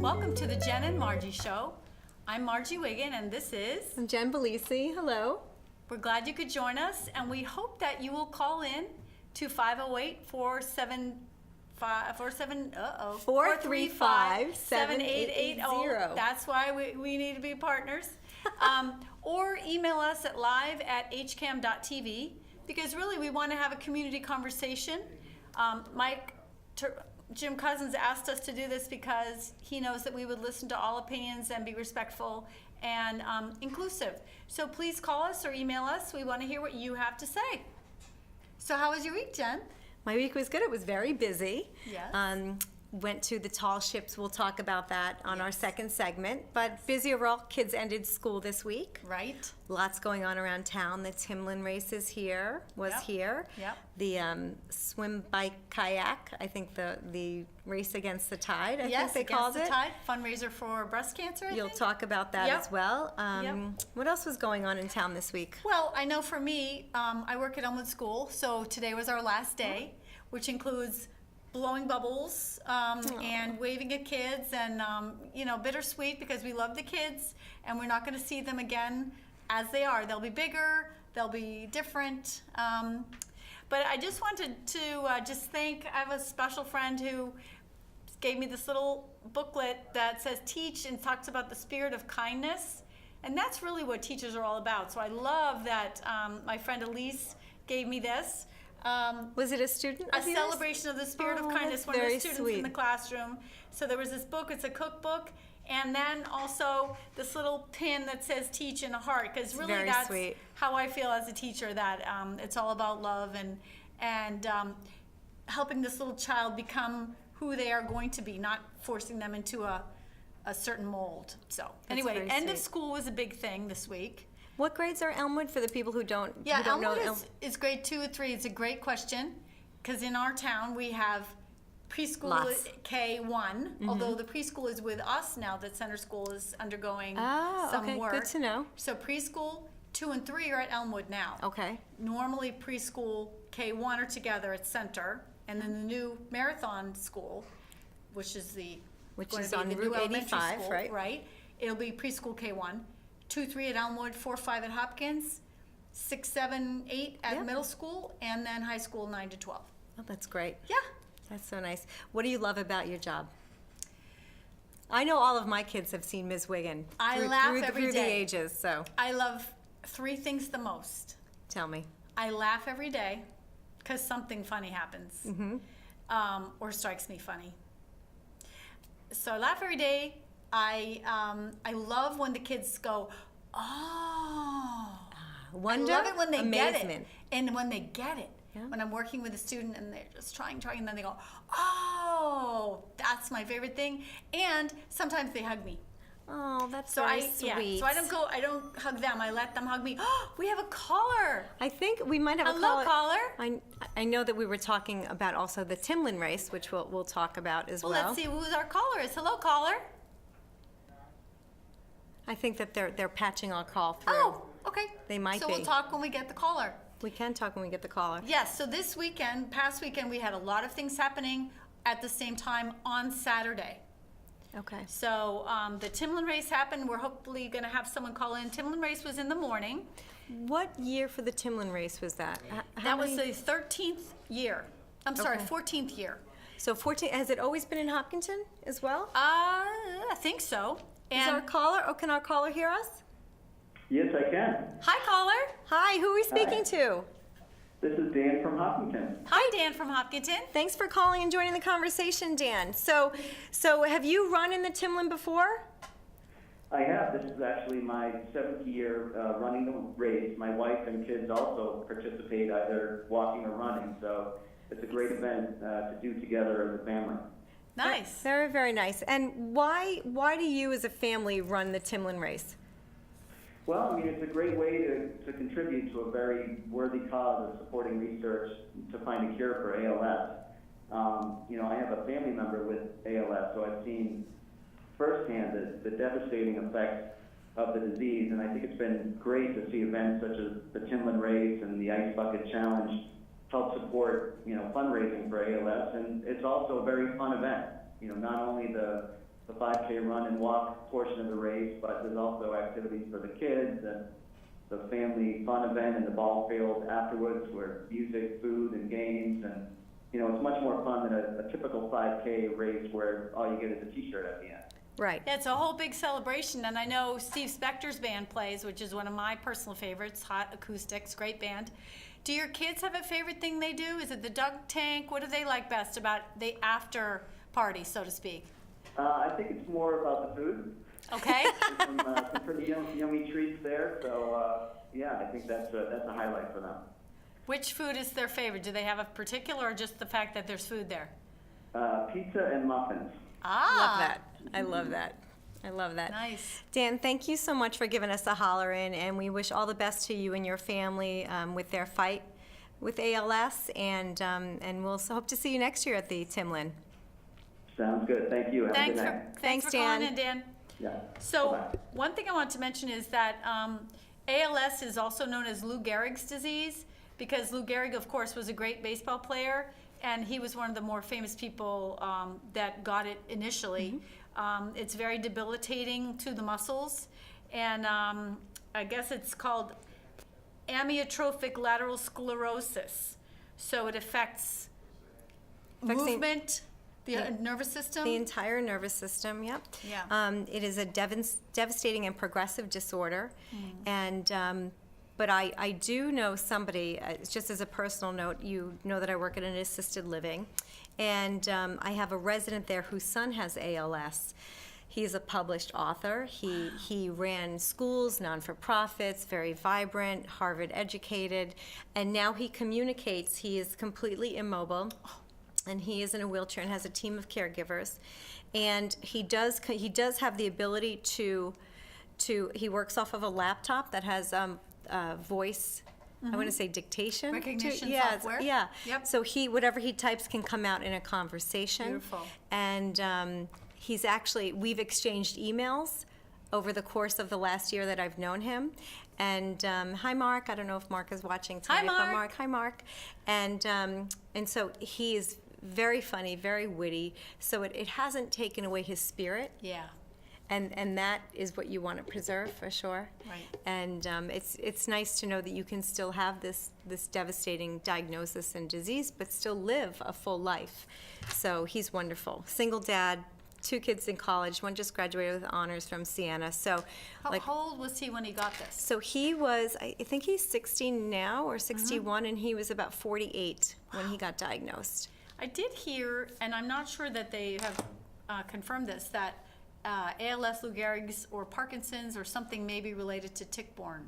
Welcome to the Jen and Margie Show. I'm Margie Wiggin, and this is... I'm Jen Belisi. Hello. We're glad you could join us, and we hope that you will call in to 435-7880. That's why we need to be partners. Or email us at live@hcam.tv, because really we want to have a community conversation. Jim Cousins asked us to do this because he knows that we would listen to all opinions and be respectful and inclusive. So please call us or email us. We want to hear what you have to say. So how was your week, Jen? My week was good. It was very busy. Yes. Went to the tall ships. We'll talk about that on our second segment. But busy overall. Kids ended school this week. Right. Lots going on around town. The Timlin race is here. Here. Yep. The swim, bike, kayak. I think the race against the tide. I think they called it. Against the Tide, fundraiser for breast cancer. You'll talk about that as well. What else was going on in town this week? Well, I know for me, I work at Elmwood School, so today was our last day, which includes blowing bubbles and waving at kids, and bittersweet because we love the kids and we're not going to see them again as they are. They'll be bigger, they'll be different. But I just wanted to just thank, I have a special friend who gave me this little booklet that says teach and talks about the spirit of kindness. And that's really what teachers are all about. So I love that my friend Elise gave me this. Was it a student of yours? Celebration of the spirit of kindness, one of the students in the classroom. So there was this book, it's a cookbook, and then also this little pin that says teach in a heart, because really that's how I feel as a teacher, that it's all about love and helping this little child become who they are going to be, not forcing them into a certain mold. So anyway, end of school was a big thing this week. What grades are Elmwood for the people who don't know? Elmwood is grade 2 or 3. It's a great question, because in our town we have preschool K1, although the preschool is with us now that center school is undergoing some work. Good to know. So preschool 2 and 3 are at Elmwood now. Okay. Normally preschool K1 are together at center, and then the new marathon school, which is on Route 85, school, right? It'll be preschool K1. 2, 3 at Elmwood, 4, 5 at Hopkins, 6, 7, 8 at middle school, and then high school 9 to 12. Oh, that's great. Yeah. That's so nice. What do you love about your job? I know all of my kids have seen Ms. Wiggin. I laugh every day. Through the ages, so. I love 3 things the most. Tell me. I laugh every day because something funny happens or strikes me funny. So I laugh every day. I love when the kids go, oh. Wonder, I love it when they amazement. get it. And when they get it. Yeah. When I'm working with a student and they're just trying, and then they go, oh, that's my favorite thing. And sometimes they hug me. Oh, that's so sweet. Yeah, so I don't hug them. I let them hug me. Oh, we have a caller. I think we might have a caller. Hello, caller. I know that we were talking about also the Timlin race, which we'll talk about as well. Well, let's see who our caller is. Hello, caller. I think that they're patching our call through. Oh, okay. They might be. So we'll talk when we get the caller. We can talk when we get the caller. Yes, so this past weekend, we had a lot of things happening at the same time on Saturday. Okay. So the Timlin race happened. We're hopefully going to have someone call in. Timlin race was in the morning. What year for the Timlin race was that? That was the 13th year. I'm sorry, 14th year. So 14, has it always been in Hopkinton as well? I think so. Is our caller, can our caller hear us? Yes, I can. Hi, caller. Hi, who are we speaking to? This is Dan from Hopkinton. Hi, Dan from Hopkinton. Thanks for calling and joining the conversation, Dan. So have you run in the Timlin before? I have. This is actually my 7th year running the race. My wife and kids also participate, either walking or running. So it's a great event to do together as a family. Nice. Very, very nice. And why do you as a family run the Timlin race? Well, I mean, it's a great way to contribute to a very worthy cause of supporting research to find a cure for ALS. I have a family member with ALS, so I've seen firsthand the devastating effects of the disease, and I think it's been great to see events such as the Timlin race and the Ice Bucket Challenge help support, fundraising for ALS, and it's also a very fun event. Not only the the 5K run and walk portion of the race, but there's also activities for the kids and the family fun event in the ball field afterwards, where music, food, and games, and it's much more fun than a typical 5K race where all you get is a T-shirt at the end. Right. Yeah, it's a whole big celebration, and I know Steve Spector's band plays, which is one of my personal favorites, Hot Acoustics, great band. Do your kids have a favorite thing they do? Is it the dunk tank? What do they like best about the after party, so to speak? I think it's more about the food. Okay. some pretty yummy treats there, so yeah, I think that's a highlight for them. Which food is their favorite? Do they have a particular, or just the fact that there's food there? Pizza and muffins. Love that. I love that. I love that. Nice. Dan, thank you so much for giving us a holler in, and we wish all the best to you and your family with their fight with ALS, and we'll hope to see you next year at the Timlin. Sounds good. Thank you. Have a good night. Thanks for calling in, Dan. Yeah. So Bye-bye. one thing I want to mention is that ALS is also known as Lou Gehrig's disease, because Lou Gehrig, of course, was a great baseball player, and he was one of the more famous people that got it initially. It's very debilitating to the muscles, and I guess it's called amyotrophic lateral sclerosis. So it affects movement, the nervous system. The entire nervous system, yep. Yeah. It is a devastating and progressive disorder. And but I do know somebody, just as a personal note, you know that I work at an assisted living, and I have a resident there whose son has ALS. He's a published author. He ran schools, non-for-profits, very vibrant, Harvard educated, and now he communicates. He is completely immobile, and he is in a wheelchair and has a team of caregivers. And he does have the ability to he works off of a laptop that has voice, I want to say dictation. Recognition yeah, software. Yeah. Yep. So whatever he types can come out in a conversation. Beautiful. And we've exchanged emails over the course of the last year that I've known him. And hi, Mark. I don't know if Mark is watching tonight. Hi, Mark. Hi, Mark. And so he is very funny, very witty. So it hasn't taken away his spirit. Yeah. And that is what you want to preserve, for sure. Right. And it's nice to know that you can still have this devastating diagnosis and disease, but still live a full life. So he's wonderful. Single dad, 2 kids in college. One just graduated with honors from Siena. So, How old was he when he got this? so he was, I think he's 60 now or 61, and he was about 48 when he got diagnosed. I did hear, and I'm not sure that they have confirmed this, that ALS, Lou Gehrig's, or Parkinson's, or something may be related to tick-borne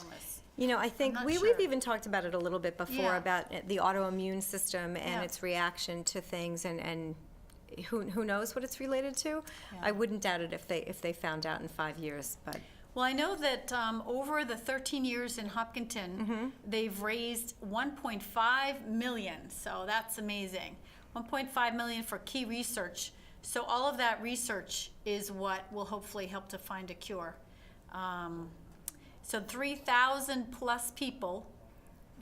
illness. You know, I think not we've sure. even talked about it a little bit before, Yeah. about the autoimmune system and Yeah. its reaction to things, and who knows what it's related to. Yeah. I wouldn't doubt it if they found out in 5 years, but Well, I know that over the 13 years in Hopkinton, they've raised $1.5 million, so that's amazing. $1.5 million for key research. So all of that research is what will hopefully help to find a cure. So 3,000 plus people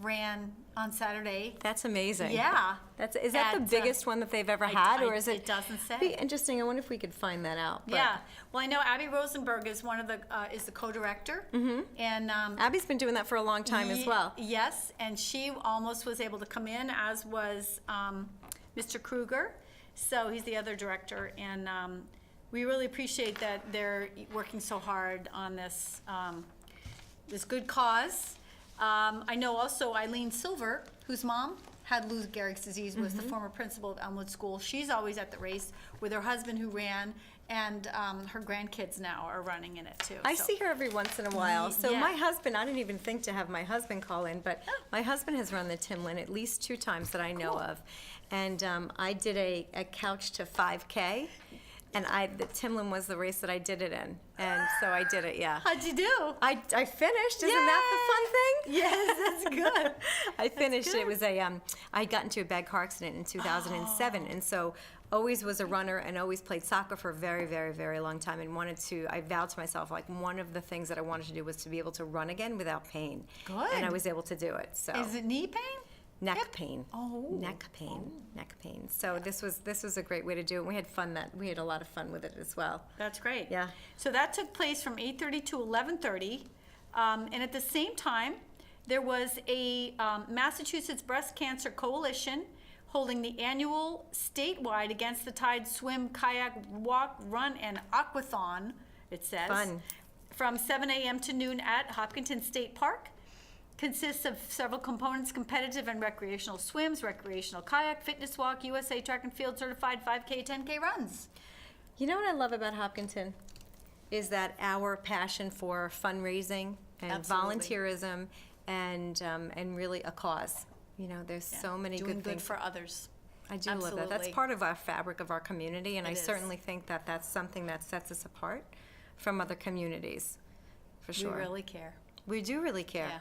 ran on Saturday. that's amazing. Yeah. Is that the At, biggest one that they've ever had, or is it? It doesn't say. Be interesting. I wonder if we could find that out. but- Yeah. Well, I know Abby Rosenberg is is the co-director, and Abby's been doing that for a long time as well. Yes, and she almost was able to come in, as was Mr. Kruger. So he's the other director, and we really appreciate that they're working so hard on this this good cause. I know also Eileen Silver, whose mom had Lou Gehrig's disease, was the former principal of Elmwood School. She's always at the race with her husband, who ran, and her grandkids now are running in it too. I So- see her every once in a while. So Yeah. my husband, I didn't even think to have my husband call in, but my husband has run the Timlin at least 2 times that I know of. And I did a couch to 5K, and the Timlin was the race that I did it in. And so I did it, yeah. How'd you do? I finished. Isn't that the fun thing? Yes, that's good. I finished. good. It was I got into a bad car accident in 2007, and so always was a runner and always played soccer for a very, very, very long time, and I vowed to myself, like, one of the things that I wanted to do was to be able to run again without pain. Good. And I was able to do it. So Is it knee pain? neck pain. Oh. Neck pain. Neck pain. So this was a great way to do it. And we had a lot of fun with it as well. That's great. Yeah. So that took place from 8:30 to 11:30. And at the same time, there was a Massachusetts Breast Cancer Coalition holding the annual statewide Against the Tide swim, kayak, walk, run, and aquathon, it says. Fun. From 7 a.m. to noon at Hopkinton State Park. Consists of several components: competitive and recreational swims, recreational kayak, fitness walk, USA Track and Field certified 5K, 10K runs. You know what I love about Hopkinton is that our passion for fundraising and Absolutely. volunteerism and really a cause. You know, there's so many Doing good things. for others. I do love that. That's Absolutely. part of our fabric of our community, and It I is. certainly think that that's something that sets us apart from other communities, for sure. We really care. We do really care. Yeah,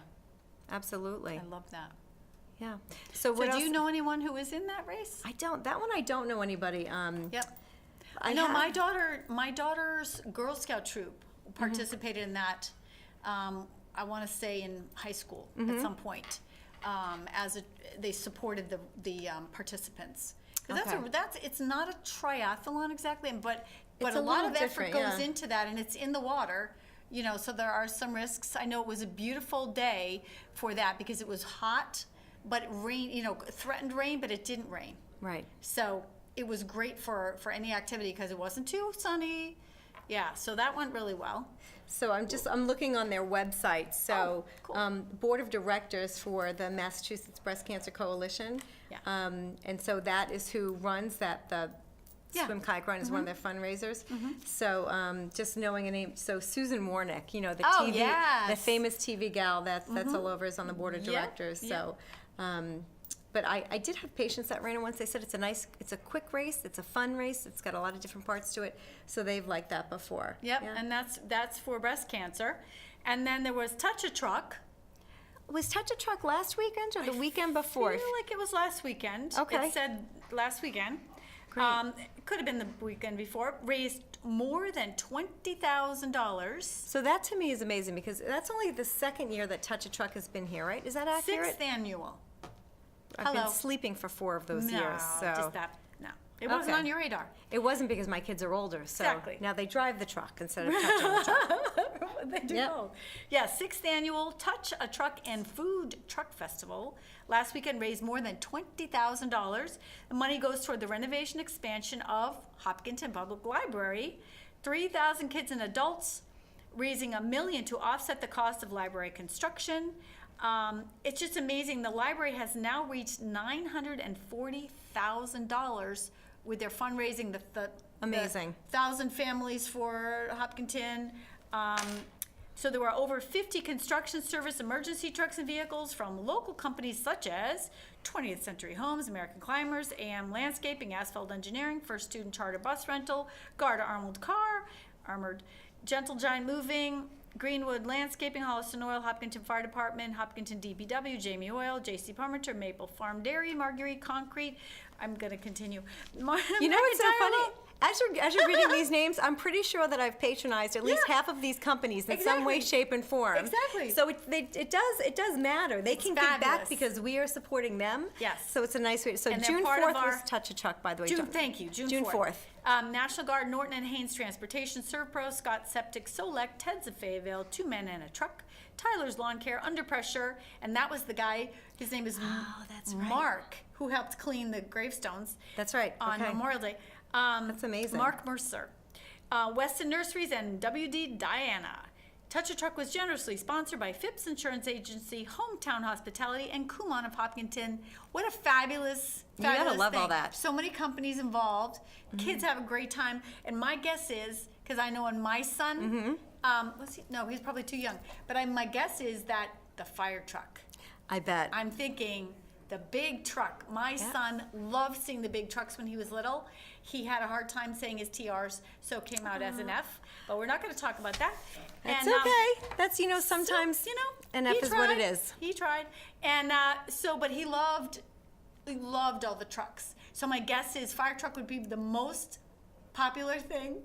Absolutely. I love that. Yeah. So So what do else? you know anyone who is in that race? I don't. That one I don't know anybody. Yep. I I know have- my daughter's Girl Scout troop Mm-hmm. participated in that. I want to say in high school Mm-hmm. at some point. They supported the participants. 'Cause Okay. it's not a triathlon exactly, but It's a a lot little of effort different, goes yeah. into that, and it's in the water. You know, so there are some risks. I know it was a beautiful day for that because it was hot, but rain. You know, threatened rain, but it didn't rain. Right. So it was great for any activity because it wasn't too sunny. Yeah, so that went really well. So I'm looking on their website. So, Oh, cool. Board of Directors for the Massachusetts Breast Cancer Coalition. Yeah. And so that is who runs that, the Yeah. Swim Kayak Run is one of their fundraisers. So, just knowing a name, so Susan Warnick, you know, the Oh, TV, the yes. famous TV gal that's all over is on the Board of Yeah, Directors. yeah. So, but I did have patients that ran it once. They said it's a quick race, it's a fun race, it's got a lot of different parts to it. So they've liked that before. Yep, Yeah. and that's for breast cancer. And then there was Touch a Truck. Was Touch a Truck last weekend or the weekend before? I feel like it was last weekend. Okay. It said last weekend. Great. It could have been the weekend before. Raised more than $20,000. So that to me is amazing because that's only the second year that Touch a Truck has been here, right? Is that accurate? Sixth annual. I've Hello. been sleeping for 4 of those No, years. So just that. No, it wasn't Okay. on your radar. It wasn't because my kids are older. So Exactly. now they drive the truck instead of touching the truck. They do Yep. both. Yeah, 6th annual Touch a Truck and Food Truck Festival. Last weekend raised more than $20,000. The money goes toward the renovation expansion of Hopkinton Public Library. 3,000 kids and adults, raising $1 million to offset the cost of library construction. It's just amazing. The library has now reached $940,000 with their fundraising. The Amazing. 1,000 families for Hopkinton. So there were over 50 construction service emergency trucks and vehicles from local companies such as 20th Century Homes, American Climbers, AM Landscaping, Asphalt Engineering, First Student Charter Bus Rental, Garda Armored Gentle Giant Moving, Greenwood Landscaping, Holliston Oil, Hopkinton Fire Department, Hopkinton DPW, Jamie Oil, J.C. Parmenter, Maple Farm Dairy, Marguerite Concrete. I'm going to continue. You know what's so funny? As you're reading these names, I'm pretty sure that I've patronized at least Yeah. half of these companies in some way, Exactly. shape, and form. Exactly. So it does matter. They It's can give back fabulous. because we are supporting them. Yes. So it's a nice way. So And they're June part of 4th our- was Touch a Truck, by the way. Thank you, June 4th. National Guard, Norton and Haynes Transportation, Servpro, Scott Septic, Select, Ted's of Fayetteville, 2 men and a truck, Tyler's Lawn Care, Under Pressure, and that was the guy, his name is that's right. Mark, who helped clean the gravestones That's right. on Okay. Memorial Day. That's amazing. Mark Mercer. Weston Nurseries and WD Diana. Touch a Truck was generously sponsored by Phipps Insurance Agency, Hometown Hospitality, and Kumon of Hopkinton. What a fabulous, You gotta fabulous love all thing. that. So many companies involved. Kids have a great time. And my guess is, because I know when my son, no, he's probably too young, but my guess is that the fire truck. I bet. I'm thinking the big truck. My son loved seeing the big trucks when he was little. He had a hard time saying his TRs, so it came out as an F. But we're not going to talk about that. That's And, okay. That's, sometimes so, an he F is what it tried. is. He tried, and but he loved all the trucks. So my guess is fire truck would be the most popular thing.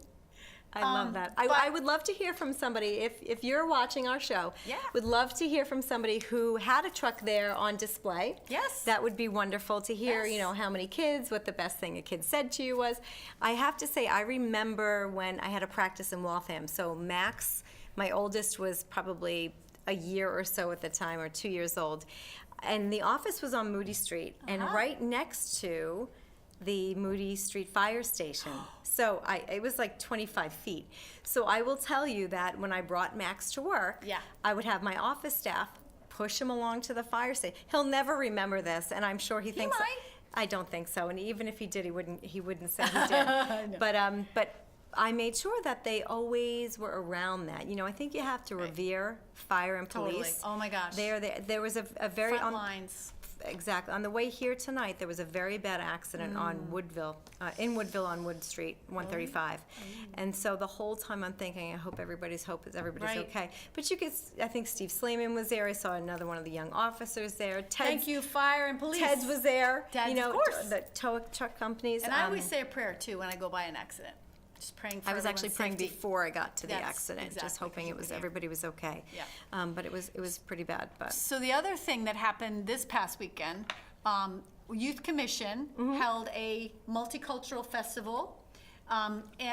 I love that. I would love to hear from somebody, if you're watching our show, Yeah. would love to hear from somebody who had a truck there on display. Yes. That would be wonderful to hear, Yes. how many kids, what the best thing a kid said to you was. I have to say, I remember when I had a practice in Waltham. So Max, my oldest, was probably a year or so at the time, or 2 years old. And the office was on Moody Street, and right next to the Moody Street Fire Station. So it was like 25 feet. So I will tell you that when I brought Max to work, Yeah. I would have my office staff push him along to the fire station. He'll never remember this, and I'm sure he thinks. might. I don't think so, and even if he did, he wouldn't say he did. But I made sure that they always were around that. I think you have to revere fire and police. Totally. Oh my gosh. There was a very Front lines. Exactly. On the way here tonight, there was a very bad accident on Woodville, in Woodville on Wood Street, 135. And so the whole time I'm thinking, I hope everybody's Right. okay. But I think Steve Slayman was there. I saw another one of the young officers there. Thank you, fire and police. Ted's was there. Ted's, of course. The tow truck companies. And I always say a prayer too when I go by an accident. Just praying for I was actually everyone's praying safety. before I got to the That's accident, just exactly, hoping 'cause you were there. everybody was okay. Yeah. But it was pretty bad. But So the other thing that happened this past weekend, Youth Commission Mm-hmm. held a multicultural festival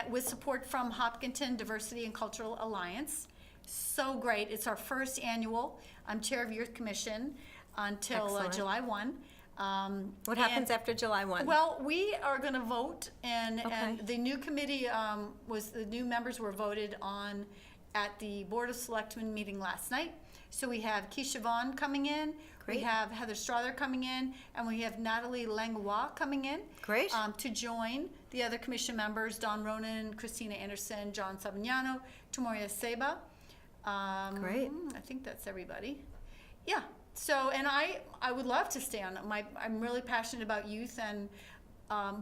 with support from Hopkinton Diversity and Cultural Alliance. So great. It's our first annual. I'm chair of Youth Commission until Excellent. July 1. what happens after July 1? Well, we are going to vote, and Okay. the new committee the new members were voted on at the Board of Selectmen meeting last night. So we have Keisha Vaughn coming in, we Great. have Heather Strother coming in, and we have Natalie Langlois coming in. Great. To join the other commission members, Don Ronan, Christina Anderson, John Savignano, Tomoya Seba. Great. I think that's everybody. Yeah. So, and I would love to stay on. I'm really passionate about youth, and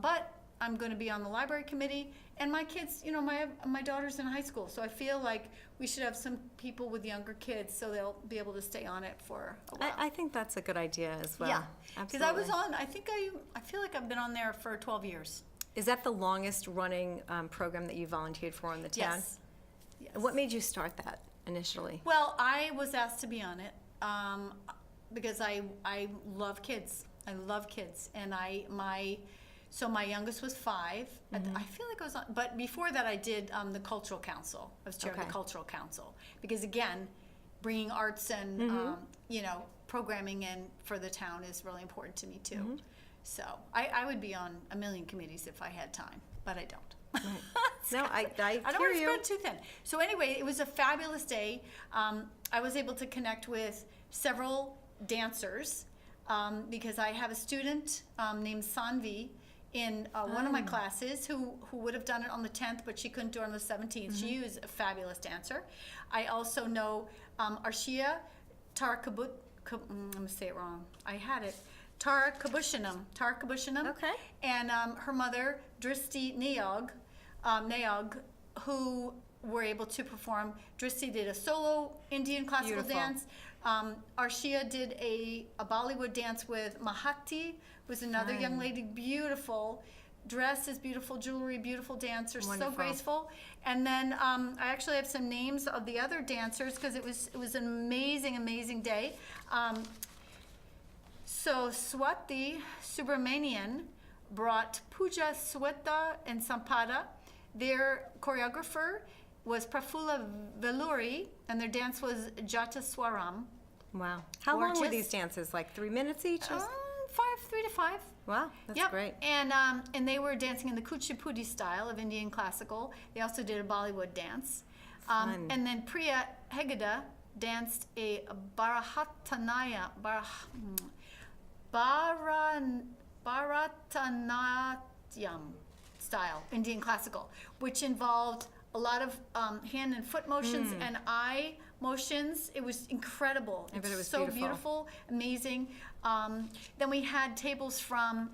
but I'm going to be on the library committee, and my kids, my daughter's in high school, so I feel like we should have some people with younger kids, so they'll be able to stay on it for a while. I think that's a good idea as well. Yeah, because I was Absolutely. on. I feel like I've been on there for 12 years. Is that the longest running program that you volunteered for in the town? Yes. Yes. What made you start that initially? Well, I was asked to be on it because I love kids. I love kids, and so my youngest was 5. I feel like I was on, but before that I did the cultural council. I was chair of Okay. the cultural council because again, bringing arts and programming in for the town is really important to me too. So I would be on a million committees if I had time, but I don't. No, I I don't hear want to you. spread too thin. So anyway, it was a fabulous day. I was able to connect with several dancers because I have a student named Sanvi in one of my classes who would have done it on the 10th, but she couldn't do it on the 17th. She is a fabulous dancer. I also know Arshia Tarakabut. I'm going to say it wrong. I had it. Tara Kabushinam. Okay. And her mother, Dristi Nayog, who were able to perform. Dristi did a solo Indian classical Beautiful. dance. Arshia did a Bollywood dance with Mahati, was another young lady, beautiful dresses, beautiful jewelry, beautiful dancer, Wonderful. so graceful. And then I actually have some names of the other dancers because it was an amazing day. So Swati Subramanian brought Pooja Sweta and Sampada. Their choreographer was Prafula Veluri, and their dance was Jata Swaram. Wow. How long were Gorgeous. these dances? Like 3 minutes each? Or... 3 to 5. Wow, that's Yep. great. And they were dancing in the Kuchipudi style of Indian classical. They also did a Bollywood dance. Fun. And then Priya Hegde danced a Bharatanatyam style, Indian classical, which involved a lot of hand and foot motions and eye motions. It was incredible. I bet it was so beautiful. amazing. Then we had tables from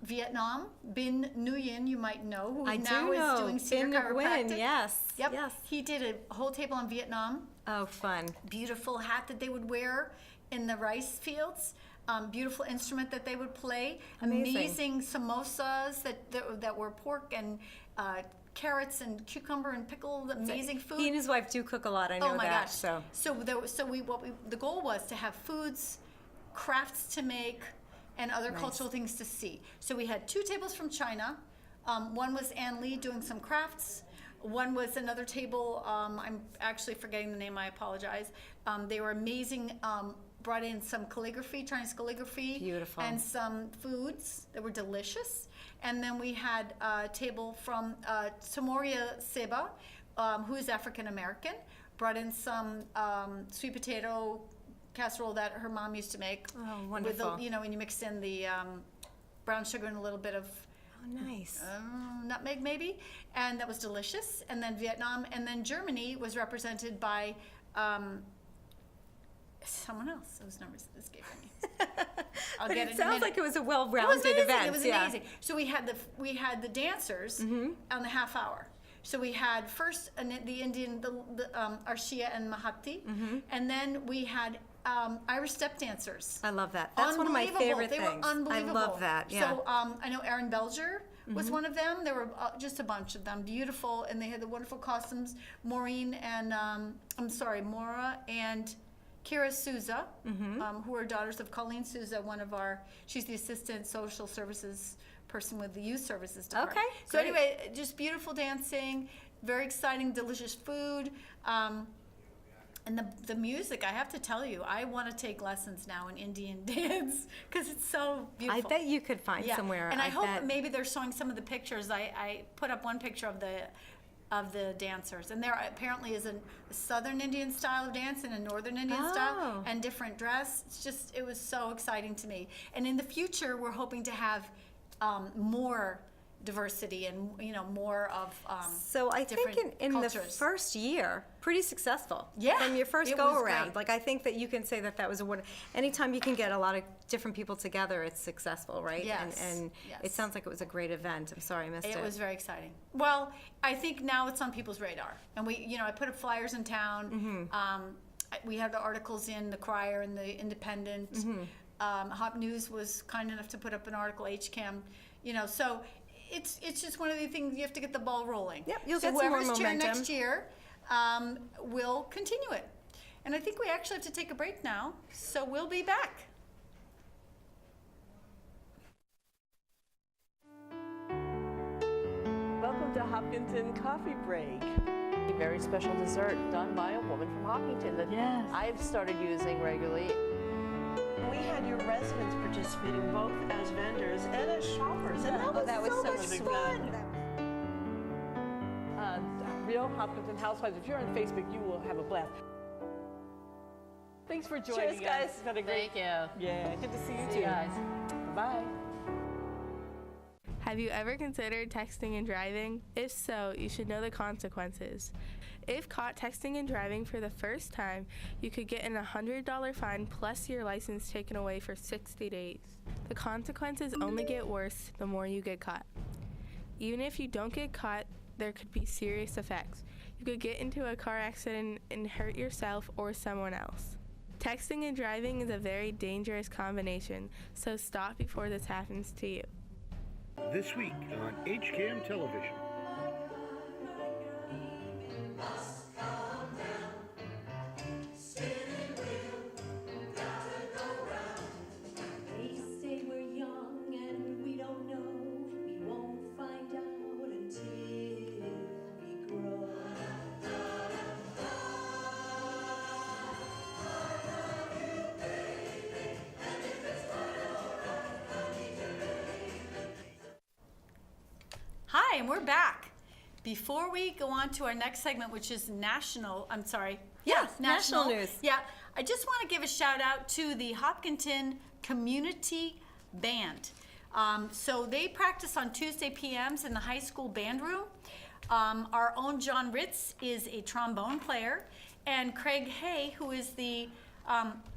Vietnam. Bin Nguyen, you might know, who I now do is know. doing senior Bin chiropractic. Nguyen, yes. Yep. Yes. He did a whole table on Vietnam. Oh, fun. Beautiful hat that they would wear in the rice fields. beautiful instrument that they would play. Amazing. Amazing samosas that were pork and carrots and cucumber and pickled. Amazing food. He and his wife do cook a lot, I know Oh my that. gosh! So The goal was to have foods, crafts to make, and other Nice. cultural things to see. So we had 2 tables from China. One was Ann Lee doing some crafts. One was another table. I'm actually forgetting the name. I apologize. They were amazing. Brought in some calligraphy, Chinese calligraphy, Beautiful. and some foods that were delicious. And then we had a table from Samoria Seba, who is African American, brought in some sweet potato casserole that her mom used to make. Oh, wonderful. With when you mix in the brown sugar and a little bit of oh, nice. nutmeg maybe, and that was delicious. And then Vietnam, and then Germany was represented by someone else whose numbers escaping me. I'll But get it in a sounds minute. like it was a It was well-rounded amazing. event. It was yeah. amazing. So we had the dancers on the half hour. So we had first the Indian, Arshia and Mahakti, and then we had Irish step dancers. I love that. That's one of my Unbelievable. favorite They things. were unbelievable. I love that. Yeah. So I know Aaron Belger was one of them. There were just a bunch of them, beautiful, and they had the wonderful costumes. Maureen and Maura and Kira Souza, who are daughters of Colleen Souza, she's the assistant social services person with the youth services department. Okay, So great. anyway, just beautiful dancing, very exciting, delicious food. And the music, I have to tell you, I want to take lessons now in Indian dance because it's so beautiful. I bet you could find somewhere. And I hope bet. maybe they're showing some of the pictures. I put up one picture of the dancers, and there apparently is a southern Indian style of dance and a northern Indian style, Oh. and different dress. It was so exciting to me. And in the future, we're hoping to have more diversity and more of So I think different in the cultures. first year, pretty successful. Yeah, From your first it go was around. great. Like I think that you can say that was anytime you can get a lot of different people together, it's successful, right? Yes, And yes. it sounds like it was a great event. I'm sorry I missed it. It was very exciting. Well, I think now it's on people's radar, and I put up flyers in town. We had the articles in the Crier and the Independent. Hop News was kind enough to put up an article. HCAM, so it's just one of the things you have to get the ball rolling. Yep, you'll so get some more whoever's chair momentum. next year will continue it. And I think we actually have to take a break now, so we'll be back. Welcome to Hopkinton Coffee Break. A very special dessert done by a woman from Hopkinton that Yes. I've started using regularly. We had your residents participating both as vendors and as shoppers, and that was so much fun. Real Hopkinton Housewives. If you're on Facebook, you will have a blast. Thanks for joining Cheers, guys. us. It's been a great. Thank you. Yeah, good to see you See too. you guys. Bye. Have you ever considered texting and driving? If so, you should know the consequences. If caught texting and driving for the first time, you could get an $100 fine plus your license taken away for 60 days. The consequences only get worse the more you get caught. Even if you don't get caught, there could be serious effects. You could get into a car accident and hurt yourself or someone else. Texting and driving is a very dangerous combination, so stop before this happens to you. This week on HCAM Television. They say we're young and we don't know. We won't find out until we grow. Hi, and we're back. Before we go on to our next segment, which is national national news. Yeah, I just want to give a shout out to the Hopkinton Community Band. So they practice on Tuesday PMs in the high school band room. Our own John Ritz is a trombone player, and Craig Hay, who is the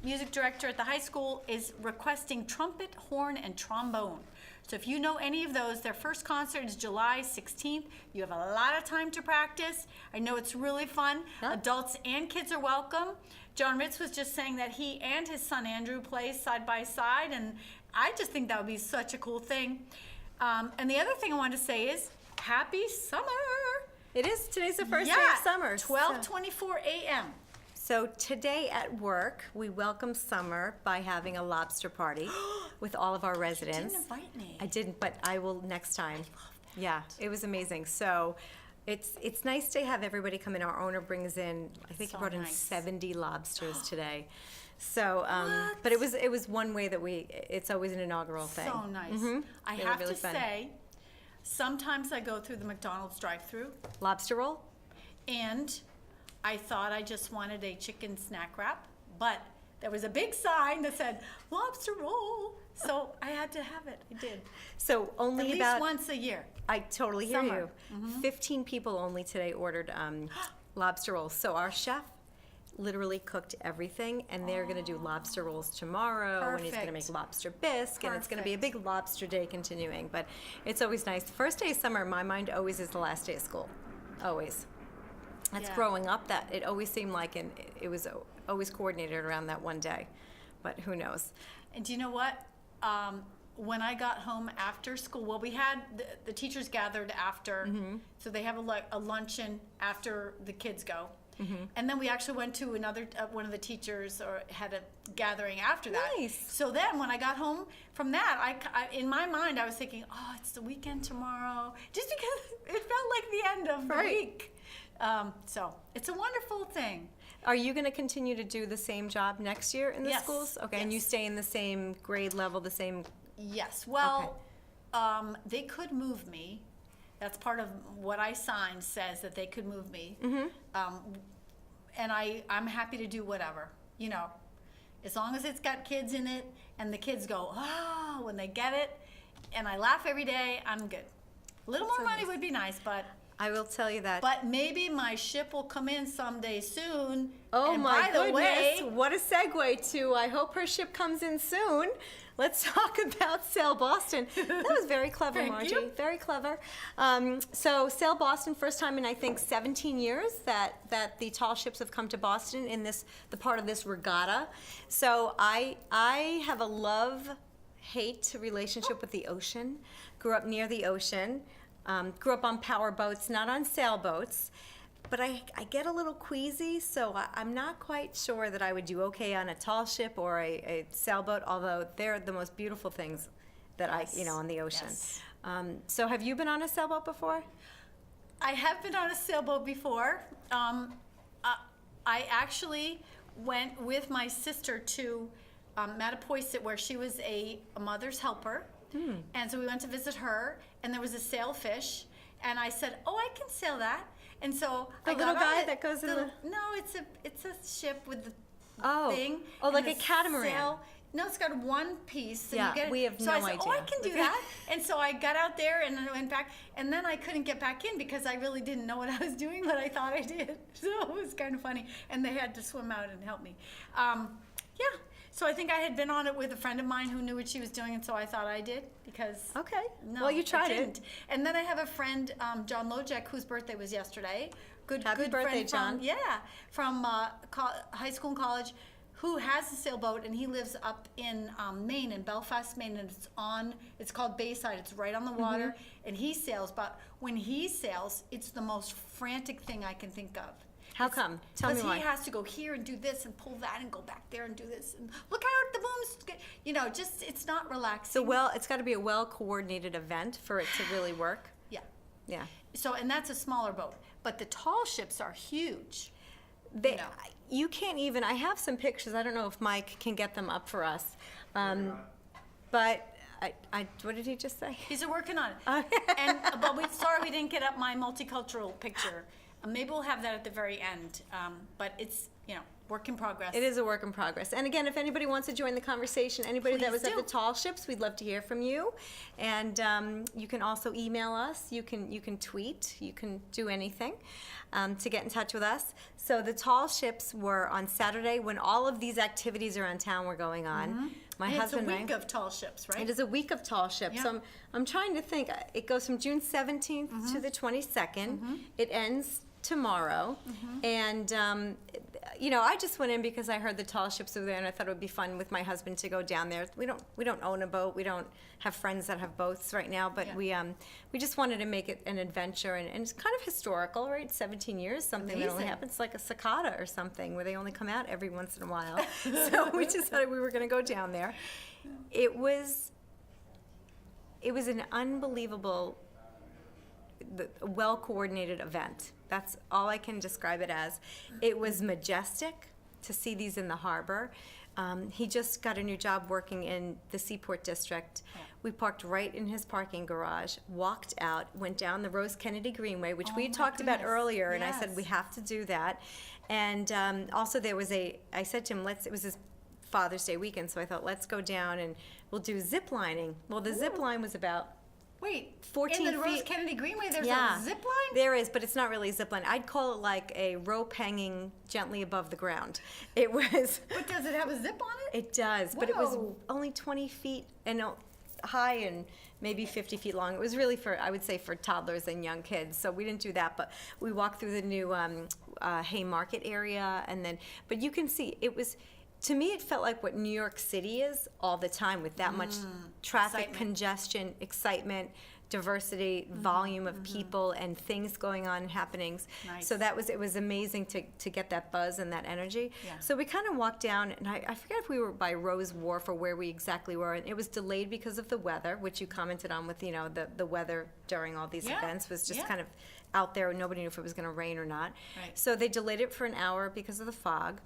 music director at the high school, is requesting trumpet, horn, and trombone. So if you know any of those, their first concert is July 16th. You have a lot of time to practice. I know it's really fun. Yeah. Adults and kids are welcome. John Ritz was just saying that he and his son Andrew play side by side, and I just think that would be such a cool thing. And the other thing I wanted to say is, happy summer! It is, today's the first day of summer. 12:24 a.m. So today at work, we welcome summer by having a lobster party with all of our residents. You didn't invite me. I didn't, but I will next time. Yeah, it was amazing. So it's nice to have everybody come in. Our owner brings in, I think he So brought in nice. 70 lobsters today. So, but it was one way that it's always an inaugural thing. So nice. I They were have really to fun. say, sometimes I go through the McDonald's drive-through, Lobster roll? and I thought I just wanted a chicken snack wrap, but there was a big sign that said lobster roll, so I had to have it. I did. So At only least about, once a year. I totally hear Summer. you. 15 people only today ordered lobster rolls. So our chef literally cooked everything, and they're going to do lobster rolls tomorrow, and he's going to make Perfect. lobster bisque, and it's going to be a big lobster day continuing. But it's always nice. The first day of summer, in my mind, always is the last day of school. Always. That's Yeah. growing up, that it always seemed like, and it was always coordinated around that one day. But who knows? And do you know what? When I got home after school, well, we had the teachers gathered after, so they have a luncheon after the kids go. And then we actually went to another one of the teachers or had a gathering after that. Nice. So then when I got home from that, I in my mind I was thinking, oh, it's the weekend tomorrow, just because it felt like the end of the Right. week. So it's a wonderful thing. Are you going to continue to do the same job next year in the Yes. schools? Okay, and you Yes. stay in the same grade level, the same. Yes, well, they could move me. That's part of what I signed, says that they could move me. And I'm happy to do whatever, you know, as long as it's got kids in it and the kids go, oh, when they get it, and I laugh every day, I'm good. A little more money would be nice, but I will tell you that. maybe my ship will come in someday soon. Oh and my by the goodness, way, what a segue to I hope her ship comes in soon. Let's talk about Sail Boston. That was very clever, Thank Margie. you. Very clever. So Sail Boston, first time in I think 17 years that the tall ships have come to Boston in the part of this regatta. So I have a love-hate relationship with the ocean. Grew up near the ocean. Grew up on power boats, not on sailboats. But I get a little queasy, so I'm not quite sure that I would do okay on a tall ship or a sailboat, although they're the most beautiful things that on the ocean. Yes. So have you been on a sailboat before? I have been on a sailboat before. I actually went with my sister to Mattapoisett, where she was a mother's helper. And so we went to visit her, and there was a sailfish, and I said, "Oh, I can sail that." And so The I got little on guy it. that goes in the- No, it's a ship with the Oh. thing. Oh, and like the a catamaran. sail. No, it's got one piece. And Yeah, you get it. we have so no I said, "Oh, I idea." can do that." And so I got out there and I went back, and then I couldn't get back in because I really didn't know what I was doing, but I thought I did. So it was kind of funny, and they had to swim out and help me. Yeah. So I think I had been on it with a friend of mine who knew what she was doing, and so I thought I did because. Okay. No, Well, you I tried it. didn't. And then I have a friend, John Lojek, whose birthday was yesterday. Happy Good birthday, friend from, John. yeah, from high school and college, who has a sailboat, and he lives up in Maine, in Belfast, Maine, and it's called Bayside. It's right on the water, Mm-hmm. and he sails. But when he sails, it's the most frantic thing I can think of. How come? Tell me Because why. he has to go here and do this and pull that and go back there and do this and look out, the boom's, just it's not relaxing. So it's got to be a well-coordinated event for it to really work. Yeah. Yeah. So, and that's a smaller boat, but the tall ships are huge. They, No. You can't even. I have some pictures. I don't know if Mike can get them up for us. But what did he just say? He's working on it. But we didn't get up my multicultural picture. Maybe we'll have that at the very end. But it's work in progress. It is a work in progress. And again, if anybody wants to join the conversation, anybody that Please was at do. the tall ships, we'd love to hear from you. And you can also email us. You can tweet. You can do anything to get in touch with us. So the tall ships were on Saturday when all of these activities around town were going on. My And husband it's a and week I. of tall ships, right? It is a week of tall ships. Yeah. So I'm trying to think. It goes from June 17th to the 22nd. It ends tomorrow. And you know, I just went in because I heard the tall ships were there, and I thought it would be fun with my husband to go down there. We don't own a boat. We don't have friends that have boats right now, but we just wanted to make it an adventure, and it's kind of historical, right? 17 years, something that only Amazing. happens like a cicada or something, where they only come out every once in a while. So we decided we were going to go down there. It was an unbelievable, well-coordinated event. That's all I can describe it as. It was majestic to see these in the harbor. He just got a new job working in the Seaport District. We parked right in his parking garage, walked out, went down the Rose Kennedy Greenway, which we had talked about earlier, and I said, we have to do that. And also there was I said to him, it was his Father's Day weekend, so I thought, let's go down and we'll do zip lining. Well, the zip line was about 14 in the Rose feet. Kennedy Greenway, there's a zip line? There is, but it's not really a zip line. I'd call it like a rope hanging gently above the ground. It was. But does it have a zip on it? It does, but it was Whoa. only 20 feet and high and maybe 50 feet long. It was really I would say for toddlers and young kids. So we didn't do that, but we walked through the new Haymarket area, but you can see it was. To me, it felt like what New York City is all the time, with that much traffic, Excitement. congestion, excitement, diversity, volume of people, and things going on and happenings. Nice. So it was amazing to get that buzz and that energy. Yeah. So we kind of walked down, and I forget if we were by Rose Wharf or where we exactly were, and it was delayed because of the weather, which you commented on with, the weather during all these events was just kind of out there, and nobody knew if it was going to rain or not. Right. So they delayed it for an hour because of the fog.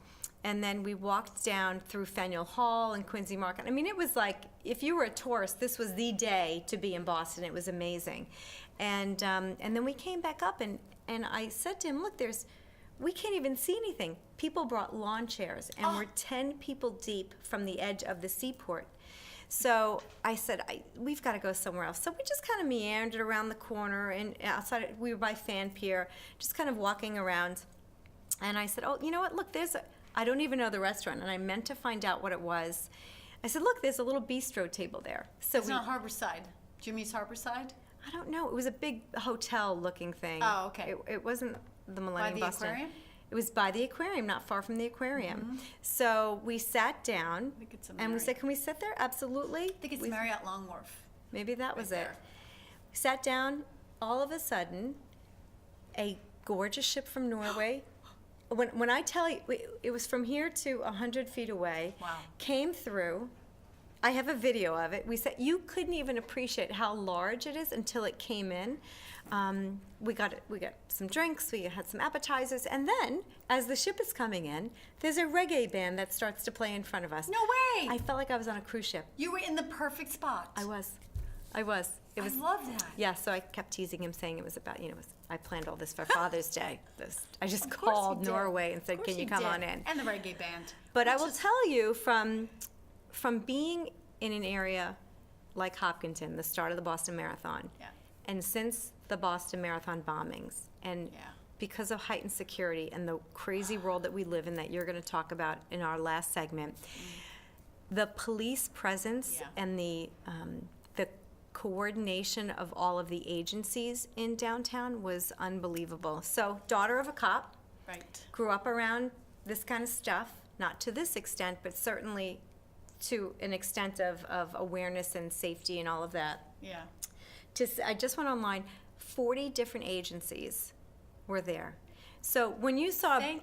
And then we walked down through Faneuil Hall and Quincy Market. I mean, it was like, if you were a tourist, this was the day to be in Boston. It was amazing. And then we came back up, and I said to him, look, we can't even see anything. People brought lawn chairs, and we're 10 people deep from the edge of the seaport. So I said, we've got to go somewhere else. So we just kind of meandered around the corner, and outside, we were by Fan Pier, just kind of walking around. And I said, oh, you know what, look, I don't even know the restaurant, and I meant to find out what it was. I said, look, there's a little bistro table there. So It's not Harborside. Jimmy's Harborside? I don't know. It was a big hotel-looking thing. Oh, okay. It wasn't the Millennium the Boston. aquarium? It was by the aquarium, not far from the aquarium. So we sat down, think it's a and we Marriott. said, can we sit there? Absolutely. I think it's Marriott Long Wharf. Maybe that was it. there. We sat down. All of a sudden, a gorgeous ship from Norway. When I tell you, it was from here to 100 feet away. Wow. Came through. I have a video of it. We said you couldn't even appreciate how large it is until it came in. We got some drinks. We had some appetizers, and then as the ship is coming in, there's a reggae band that starts to play in front of us. No way! I felt like I was on a cruise ship. You were in the perfect spot. I was. It was. I love that. Yeah, so I kept teasing him, saying it was about, I planned all this for Father's Day. I just Of course you called did. Norway and Of said, course can you come did. on in? And the reggae band. But I will tell you, from being in an area like Hopkinton, the start of the Boston Marathon, and since the Boston Marathon bombings, and because of heightened security and the crazy world that we live in that you're going to talk about in our last segment, the police presence and the coordination of all of the agencies in downtown was unbelievable. So, daughter of a cop, grew up around this kind of stuff, not to this extent, but certainly to an extent of awareness and safety and all of that. Yeah. I just went online, 40 different agencies were there. So when you saw, Thank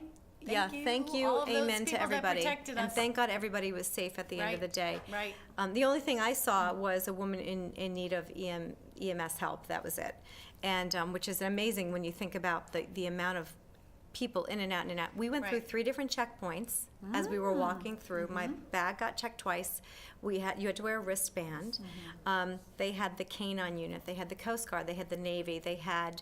thank you, all of those amen to people that everybody. protected And us. thank God everybody was safe at the end of the day. Right. The only thing I saw was a woman in need of EMS help. That was it. And which is amazing when you think about the amount of people in and out and in and out. We went through 3 different checkpoints as we were walking through. My bag got checked twice. You had to wear a wristband. They had the K-9 unit. They had the Coast Guard. They had the Navy. They had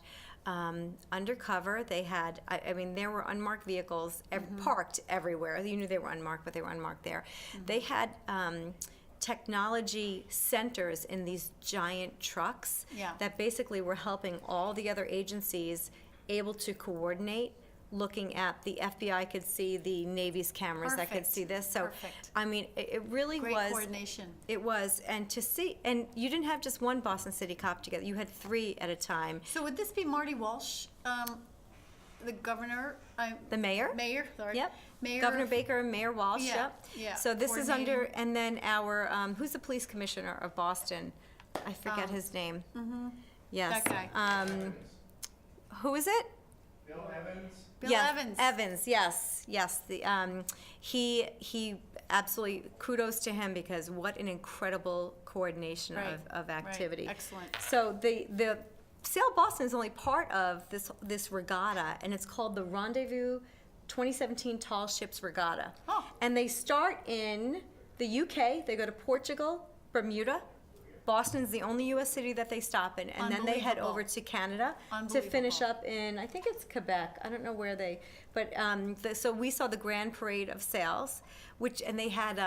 undercover. They had, I mean, there were unmarked vehicles parked everywhere. You knew they were unmarked, but they were unmarked there. They had technology centers in these giant trucks that basically were helping all the other agencies able to coordinate. Looking at the FBI could see the Navy's cameras that could see this. So, I mean, it really Great was. coordination. It was, and to see, and you didn't have just one Boston City cop together. You had 3 at a time. So would this be Marty Walsh the governor, The mayor? Mayor, sorry. Yep. Mayor. Governor Baker and Mayor Walsh, Yeah, yep. yeah, So this is under, coordinating. and then our, who's the police commissioner of Boston? I forget his name. Yes. That guy. Who is it? Bill Yes, Evans. Evans, yes. He absolutely, kudos to him, because what an incredible coordination Right, of right. activity. Excellent. So the Sail Boston is only part of this regatta, and it's called the Rendezvous 2017 Tall Ships Regatta. Oh. And they start in the UK, they go to Portugal, Bermuda. Boston's the only U.S. city that they stop in, and then they head Unbelievable. over to Canada to finish up in, I think it's Quebec. I don't know where they, but so we saw the Grand Parade of Sails, and they had,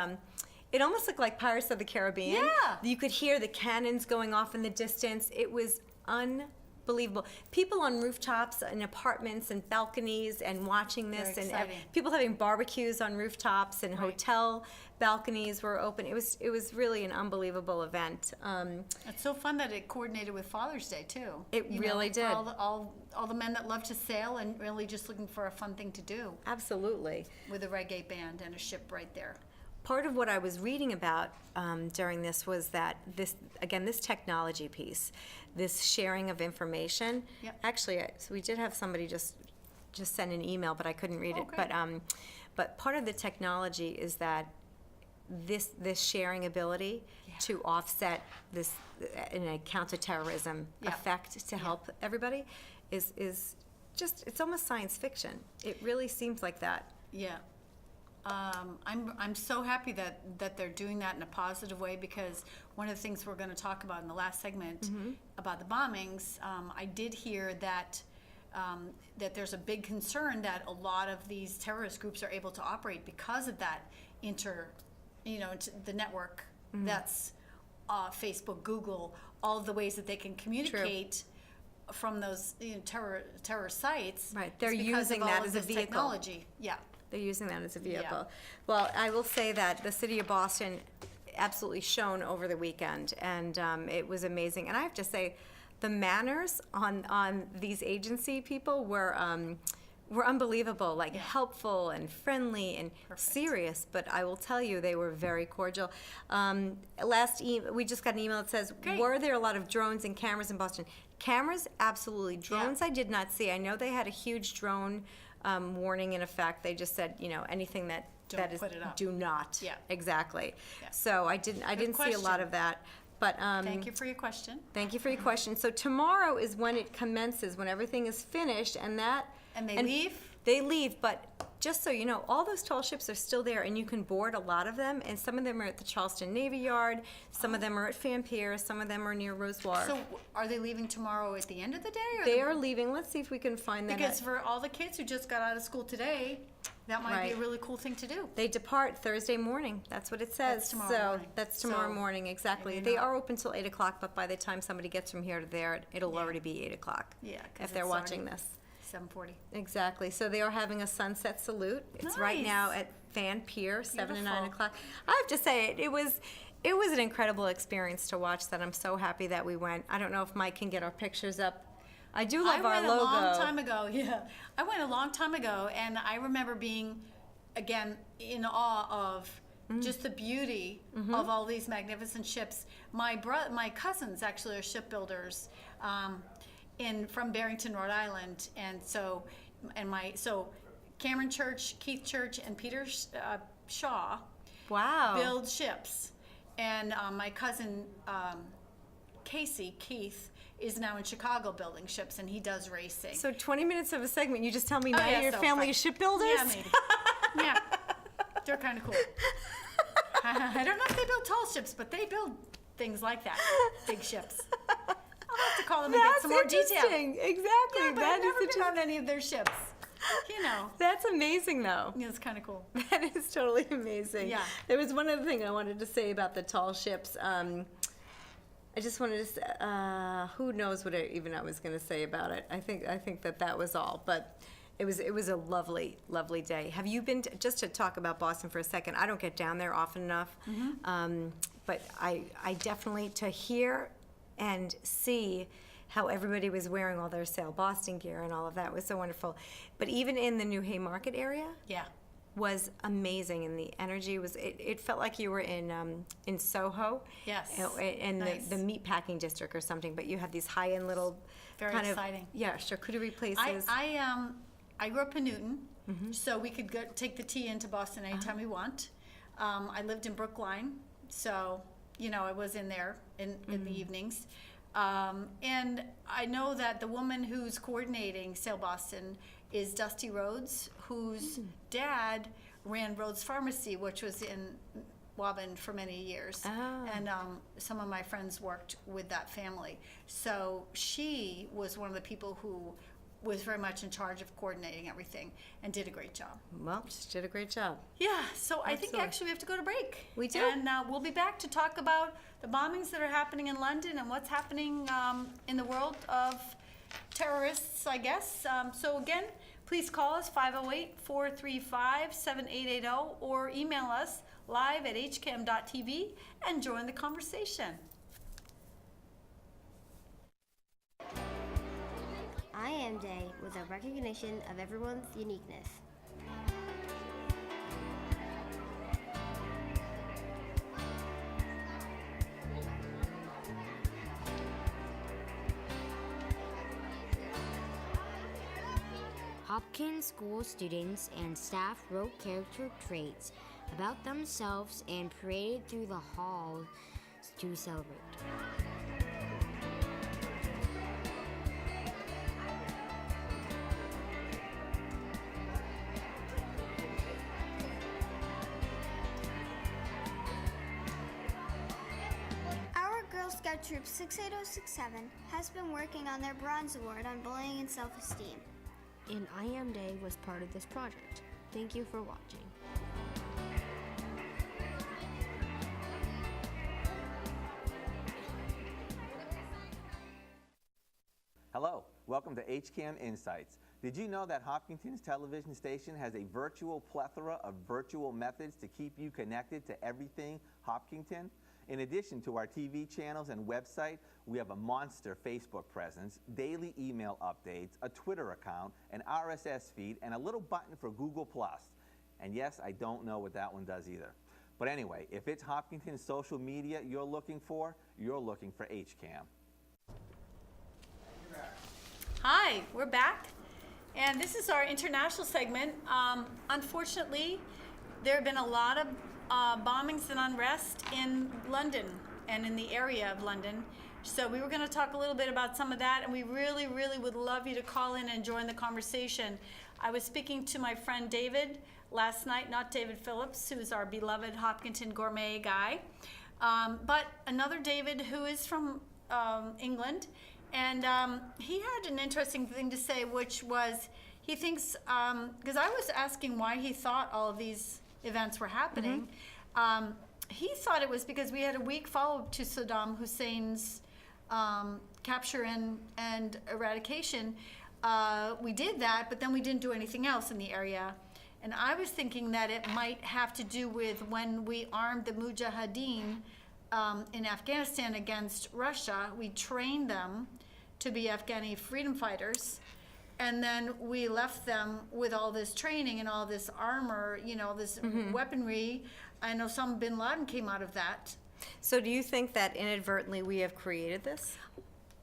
it almost looked like Pirates of the Caribbean. Yeah. You could hear the cannons going off in the distance. It was unbelievable. People on rooftops and apartments and balconies and watching this, Very and exciting. people having barbecues on rooftops, and hotel balconies were open. It was really an unbelievable event. It's so fun that it coordinated with Father's Day too. It You really for did. all the men that love to sail and really just looking for a fun thing to do Absolutely. with a reggae band and a ship right there. Part of what I was reading about during this was that this technology piece, this sharing of information. Yep. Actually, so we did have somebody just send an email, but I couldn't read it. Okay. But part of the technology is that this sharing ability to offset this in a counterterrorism effect to help everybody is just, it's almost science fiction. It really seems like that. Yeah. I'm so happy that they're doing that in a positive way, because one of the things we're going to talk about in the last segment about the bombings, I did hear that that there's a big concern that a lot of these terrorist groups are able to operate because of that the network that's Facebook, Google, all of the ways that they can communicate from those terror sites. Right, they're is because using of all that of as a this vehicle. Technology, yeah. They're using that as a vehicle. Well, I will say that the city of Boston absolutely shone over the weekend, and it was amazing. And I have to say, the manners on these agency people were unbelievable, like helpful and friendly and serious. But I will tell you, they were very cordial. We just got an email that says, were there a lot of drones and cameras in Boston? Cameras, absolutely. Drones, I did not see. I know they had a huge drone warning in effect. They just said, anything that is, put it up. do not. Yeah. Exactly. Yeah. So I didn't see a lot question. of that. But Thank you for your question. thank you for your question. So tomorrow is when it commences, when everything is finished, and they leave? They leave, but just so you know, all those tall ships are still there, and you can board a lot of them, and some of them are at the Charleston Navy Yard, some of them are at Fan Pier, some of them are near Rose Wharf. So are they leaving tomorrow at the end of the day? Or They are leaving. Let's see if we can find that. Because for all the kids who just got out of school today, that might be a Right. really cool thing to do. They depart Thursday morning. That's what it says. That's tomorrow so morning. that's tomorrow So, morning, exactly. maybe They not. are open till 8 o'clock, but by the time somebody gets from here to there, it'll already be 8 o'clock. Yeah, 'cause if they're it's watching already this. 7:40. Exactly. So they are having a sunset salute. It's right Nice. now at Fan Pier, 7 to 9 Beautiful. o'clock. I have to say, it was an incredible experience to watch that. I'm so happy that we went. I don't know if Mike can get our pictures up. I do love our I went logo. a long time ago, I went a long time ago, and I remember being, again, in awe of just the beauty of all these magnificent ships. My cousins actually are shipbuilders from Barrington, Rhode Island, and so Cameron Church, Keith Church, and Peter Shaw Wow. build ships, and my cousin Keith is now in Chicago building ships, and he does racing. So 20 minutes of a segment, you just tell me Oh, now yeah, your so family fun. is shipbuilders? Yeah, maybe. Yeah, they're kind of cool. I don't know if they build tall ships, but they build things like that, big ships. I'll have to call them and get some more detail. interesting. Exactly. Yeah, but That I've never is been on any of their ships. That's amazing, though. Yeah, it's kind of cool. That is totally amazing. Yeah. There was one other thing I wanted to say about the tall ships. I just wanted to say, who knows what I was going to say about it. I think that was all. But it was a lovely, lovely day. Have you been, just to talk about Boston for a second, I don't get down there often enough. But I definitely, to hear and see how everybody was wearing all their Sail Boston gear and all of that was so wonderful. But even in the New Haymarket area, Yeah. was amazing, and the energy was, it felt like you were in Soho. Yes. In Nice. the meat packing district or something, but you have these high-end little Very kind exciting. of, yeah, charcuterie places. I grew up in Newton, so we could take the T into Boston anytime we want. I lived in Brookline, so I was in there in the evenings. And I know that the woman who's coordinating Sail Boston is Dusty Rhodes, whose dad ran Rhodes Pharmacy, which was in Waban for many years. Oh. And some of my friends worked with that family. So she was one of the people who was very much in charge of coordinating everything and did a great job. Well, she did a great job. Yeah, so I think Absolutely. actually we have to go to break. We do. And we'll be back to talk about the bombings that are happening in London and what's happening in the world of terrorists, I guess. So again, please call us 508-435-7880 or email us live@hcam.tv and join the conversation. I Am Day was a recognition of everyone's uniqueness. Hopkins School students and staff wrote character traits about themselves and paraded through the halls to celebrate. Our Girl Scout Troop 68067 has been working on their Bronze Award on bullying and self-esteem. And I Am Day was part of this project. Thank you for watching. Hello, welcome to HCAM Insights. Did you know that Hopkinton's television station has a virtual plethora of virtual methods to keep you connected to everything Hopkinton? In addition to our TV channels and website, we have a monster Facebook presence, daily email updates, a Twitter account, an RSS feed, and a little button for Google+. And yes, I don't know what that one does either. But anyway, if it's Hopkinton's social media you're looking for HCAM. Hi, we're back. And this is our international segment. Unfortunately, there have been a lot of bombings and unrest in London and in the area of London. So we were going to talk a little bit about some of that, and we really, really would love you to call in and join the conversation. I was speaking to my friend David last night, not David Phillips, who's our beloved Hopkinton gourmet guy, but another David who is from England. And he had an interesting thing to say, which was he thinks, because I was asking why he thought all of these events were happening. He thought it was because we had a weak follow-up to Saddam Hussein's capture and eradication. We did that, but then we didn't do anything else in the area. And I was thinking that it might have to do with when we armed the Mujahideen in Afghanistan against Russia. We trained them to be Afghani freedom fighters, and then we left them with all this training and all this armor, this weaponry. I know some bin Laden came out of that. So do you think that inadvertently we have created this?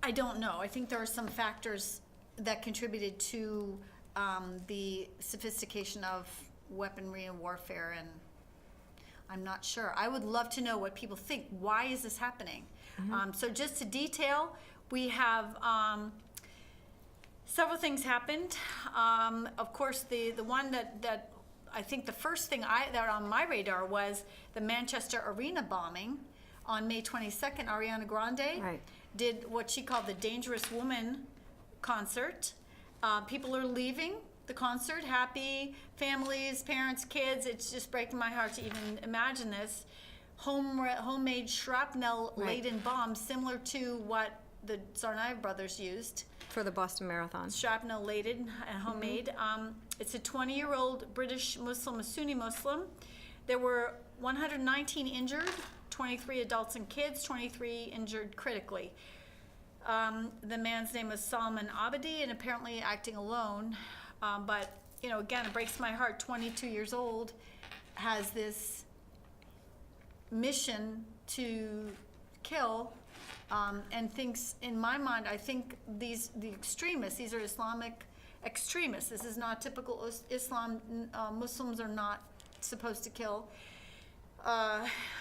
I don't know. I think there are some factors that contributed to the sophistication of weaponry and warfare, and I'm not sure. I would love to know what people think. Why is this happening? So just to detail, we have several things happened. Of course, the one that I think the first thing that on my radar was the Manchester Arena bombing on May 22nd. Ariana Grande did what she called the Dangerous Woman concert. People are leaving the concert, happy families, parents, kids. It's just breaking my heart to even imagine this. Homemade shrapnel-laden bombs, similar to what the Tsarnaev brothers used. For the Boston Marathon. Shrapnel-laden and homemade. It's a 20-year-old British Muslim, a Sunni Muslim. There were 119 injured, 23 adults and kids, 23 injured critically. The man's name was Salman Abedi, and apparently acting alone. But, you know, again, it breaks my heart. 22 years old, has this mission to kill, and thinks, in my mind, I think the extremists, these are Islamic extremists. This is not typical Islam. Muslims are not supposed to kill,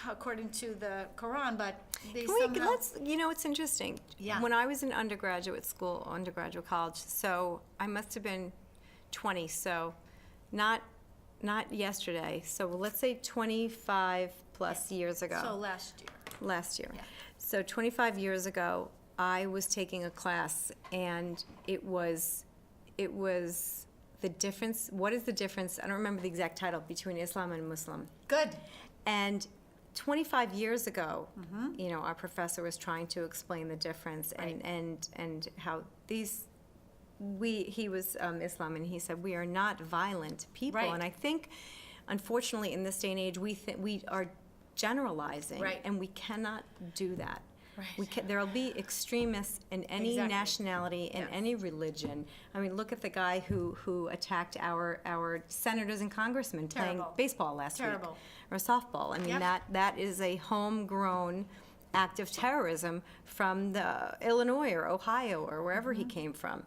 according to the Quran, but they somehow... You know, it's interesting. Yeah. When I was in undergraduate college, so I must have been 20, so not yesterday. So let's say 25 plus years ago. So last year. Last year. Yeah. So 25 years ago, I was taking a class, and it was the difference. What is the difference? I don't remember the exact title, between Islam and Muslim. Good. And 25 years ago, you know, our professor was trying to explain the difference, and how he was Islam, and he said, we are not violent people. Right. And I think, unfortunately, in this day and age, we are generalizing, and we cannot do that. Right. There'll be extremists in any nationality, in any religion. I mean, look at the guy who attacked our senators and congressmen playing baseball last week, or softball. I mean, that is a homegrown act of terrorism from the Illinois or Ohio or wherever he came from.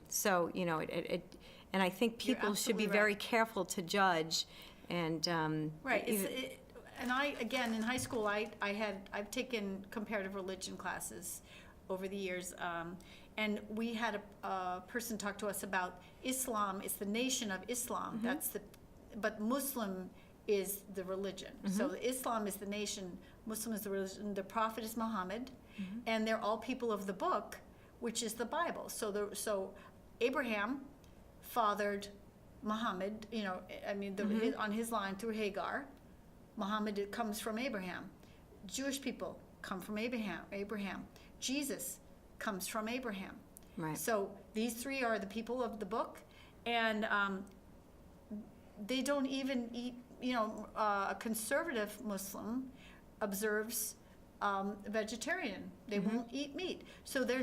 So, you know, and I think people should be very careful to judge. And and I, again, in high school, I've taken comparative religion classes over the years, and we had a person talk to us about Islam. It's the nation of Islam. But Muslim is the religion. So Islam is the nation, Muslim is the religion. The prophet is Muhammad, and they're all people of the book, which is the Bible. So Abraham fathered Muhammad. You know, I mean, on his line through Hagar. Muhammad comes from Abraham. Jewish people come from Abraham. Jesus comes from Abraham. Right. So these three are the people of the book, and they don't even eat. You know, a conservative Muslim observes vegetarian. They won't eat meat. So they're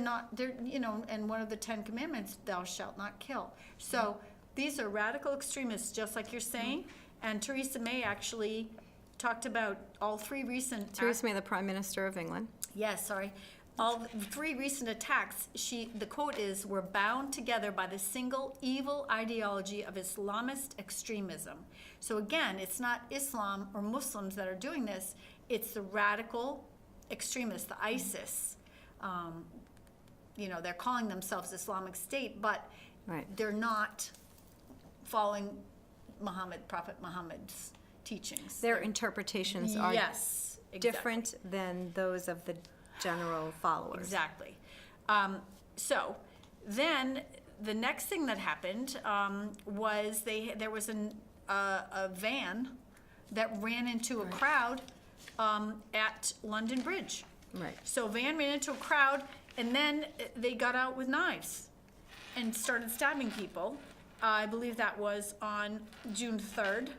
you know, and one of the 10 commandments, thou shalt not kill. So these are radical extremists, just like you're saying. And Theresa May actually talked about all three recent... Theresa May, the Prime Minister of England. Yes, sorry. All three recent attacks, the quote is, "We're bound together by the single evil ideology of Islamist extremism." So again, it's not Islam or Muslims that are doing this, it's the radical extremists, the ISIS. You know, they're calling themselves Islamic State, but they're not following Prophet Muhammad's teachings. Their interpretations are different than those of the general followers. Exactly. So then the next thing that happened was there was a van that ran into a crowd at London Bridge. Right. So a van ran into a crowd, and then they got out with knives and started stabbing people. I believe that was on June 3rd.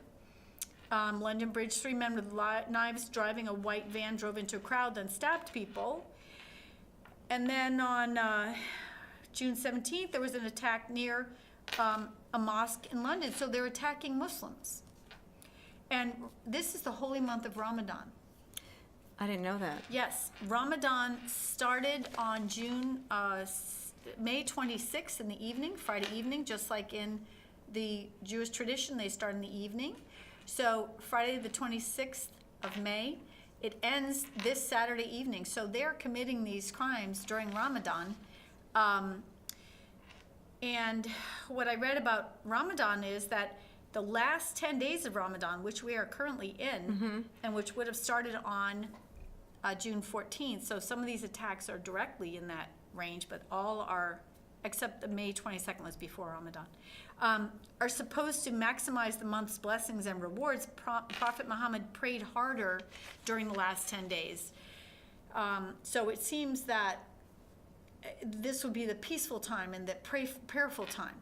London Bridge, 3 men with knives driving a white van drove into a crowd, then stabbed people. And then on June 17th, there was an attack near a mosque in London. So they're attacking Muslims. And this is the holy month of Ramadan. I didn't know that. Yes, Ramadan started on May 26th in the evening, Friday evening, just like in the Jewish tradition, they start in the evening. So Friday the 26th of May, it ends this Saturday evening. So they're committing these crimes during Ramadan. And what I read about Ramadan is that the last 10 days of Ramadan, which we are currently in, and which would have started on June 14th, so some of these attacks are directly in that range, but all are, except the May 22nd was before Ramadan, are supposed to maximize the month's blessings and rewards. Prophet Muhammad prayed harder during the last 10 days. So it seems that this would be the peaceful time and the prayerful time.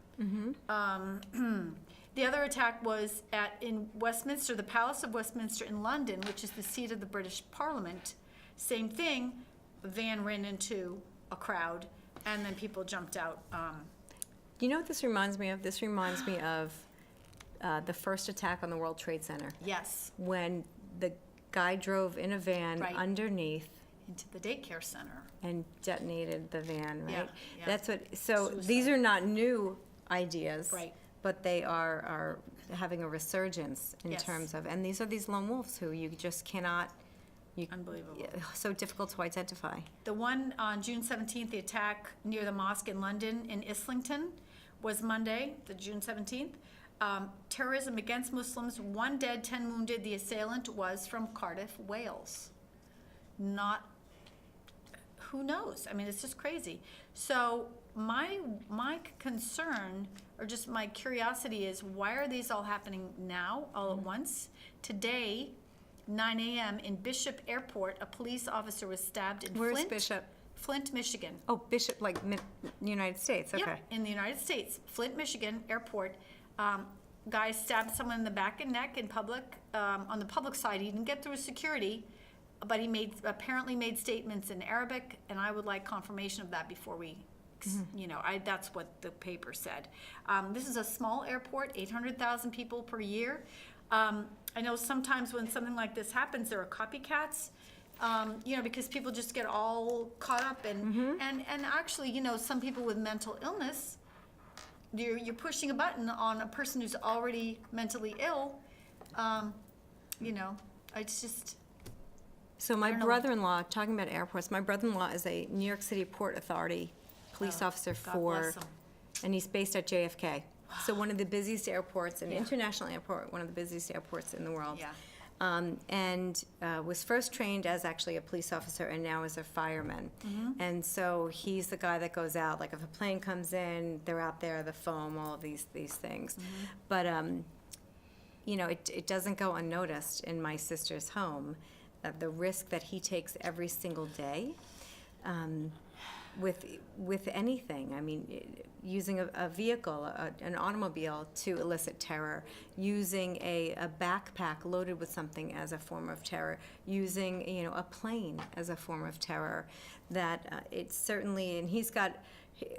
The other attack was in Westminster, the Palace of Westminster in London, which is the seat of the British Parliament. Same thing, a van ran into a crowd, and then people jumped out. You know what this reminds me of? This reminds me of the first attack on the World Trade Center. Yes. When the guy drove in a van Right. underneath Into the daycare center. and detonated the van, right? Yeah, yeah. That's what, so Suicide. these are not new ideas. Right. But they are having a resurgence in Yes. terms of, and these are these lone wolves who you just cannot, Unbelievable. so difficult to identify. The one on June 17th, the attack near the mosque in London in Islington was Monday, the June 17th. Terrorism against Muslims, 1 dead, 10 wounded. The assailant was from Cardiff, Wales. Not, who knows? I mean, it's just crazy. So my concern, or just my curiosity, is why are these all happening now, all at once? Today, 9 a.m. in Bishop Airport, a police officer was stabbed in Where's Flint. Bishop? Flint, Michigan. Oh, Bishop, like United States, okay. Yep, in the United States, Flint, Michigan airport. Guy stabbed someone in the back and neck in public. On the public side, he didn't get through security, but he apparently made statements in Arabic, and I would like confirmation of that before we, that's what the paper said. This is a small airport, 800,000 people per year. I know sometimes when something like this happens, there are copycats. Because people just get all caught up and actually, some people with mental illness, you're pushing a button on a person who's already mentally ill. It's just. So my brother-in-law, talking about airports, my brother-in-law is a New York City Port Authority police officer God bless him. and he's based at JFK. So one of the busiest airports, an international airport, one of the busiest airports in the world. Yeah. And was first trained as actually a police officer and now as a fireman. And so he's the guy that goes out, like if a plane comes in, they're out there, the foam, all of these things. But, it doesn't go unnoticed in my sister's home, the risk that he takes every single day with anything. I mean, using a vehicle, an automobile to elicit terror, using a backpack loaded with something as a form of terror, using a plane as a form of terror. That it's certainly, and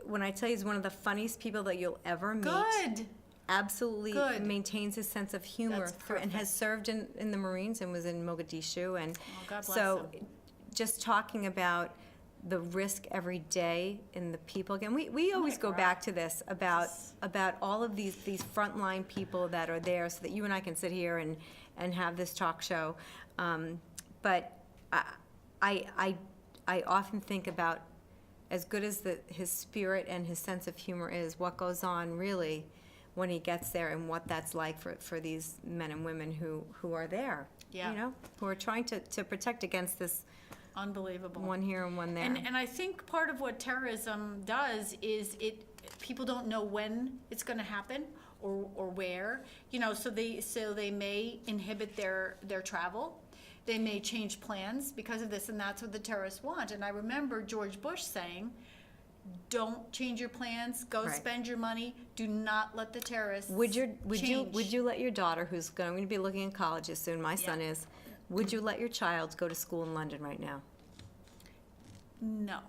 when I tell you, he's one of the funniest people that you'll ever meet. Good. Absolutely Good. maintains his sense of humor That's and has served in the Marines and was in Mogadishu. And God bless so him. just talking about the risk every day in the people. Again, we always go back to this about all of these frontline people that are there so that you and I can sit here and have this talk show. But I often think about, as good as his spirit and his sense of humor is, what goes on really when he gets there and what that's like for these men and women who are there, who are trying to protect against this Unbelievable. one here and one there. And I think part of what terrorism does is people don't know when it's going to happen or where, so they may inhibit their travel. They may change plans because of this, and that's what the terrorists want. And I remember George Bush saying, don't change your plans, go Right. spend your money, do not let the terrorists Would change. you let your daughter, who's going to be looking at colleges soon, my son is, would you let your child go to school in London right now? No.